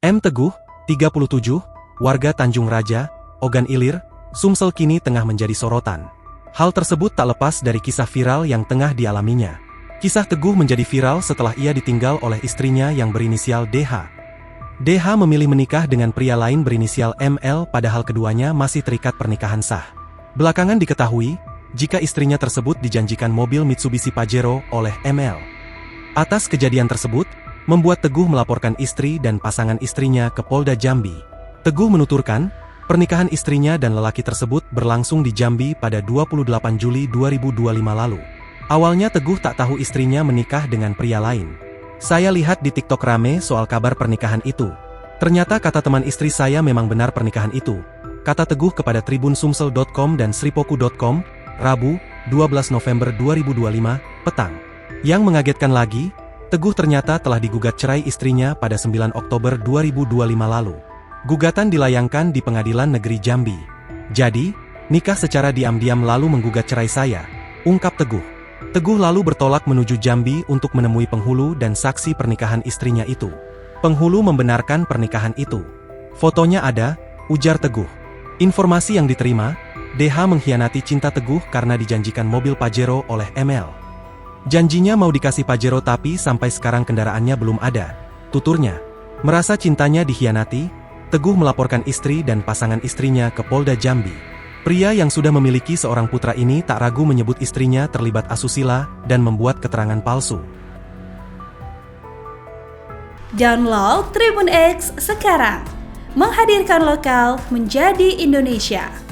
M. Teguh, 37, warga Tanjung Raja, Ogan Ilir, Sumsel kini tengah menjadi sorotan. Hal tersebut tak lepas dari kisah viral yang tengah dialaminya. Kisah Teguh menjadi viral setelah ia ditinggal oleh istrinya yang berinisial DH. DH memilih menikah dengan pria lain berinisial ML padahal keduanya masih terikat pernikahan sah. Belakangan diketahui, jika istrinya tersebut dijanjikan mobil Mitsubishi Pajero oleh ML. Atas kejadian tersebut, membuat Teguh melaporkan istri dan pasangan istrinya ke Polda Jambi. Teguh menuturkan, pernikahan istrinya dan lelaki tersebut berlangsung di Jambi pada 28 Juli 2025 lalu. Awalnya Teguh tak tahu istrinya menikah dengan pria lain. Saya lihat di TikTok rame soal kabar pernikahan itu. Ternyata kata teman istri saya memang benar pernikahan itu, kata Teguh kepada tribunsumsel.com dan sripoku.com, Rabu, 12 November 2025, petang. Yang mengagetkan lagi, Teguh ternyata telah digugat cerai istrinya pada 9 Oktober 2025 lalu. Gugatan dilayangkan di Pengadilan Negeri Jambi. Jadi, nikah secara diam-diam lalu menggugat cerai saya, ungkap Teguh. Teguh lalu bertolak menuju Jambi untuk menemui penghulu dan saksi pernikahan istrinya itu. Penghulu membenarkan pernikahan itu. Fotonya ada, ujar Teguh. Informasi yang diterima, DH mengkhianati cinta Teguh karena dijanjikan mobil Pajero oleh ML. Janjinya mau dikasih Pajero tapi sampai sekarang kendaraannya belum ada, tuturnya. Merasa cintanya dikhianati, Teguh melaporkan istri dan pasangan istrinya ke Polda Jambi. Pria yang sudah memiliki seorang putra ini tak ragu menyebut istrinya terlibat asusila dan membuat keterangan palsu. Download Tribun X sekarang, menghadirkan lokal menjadi Indonesia.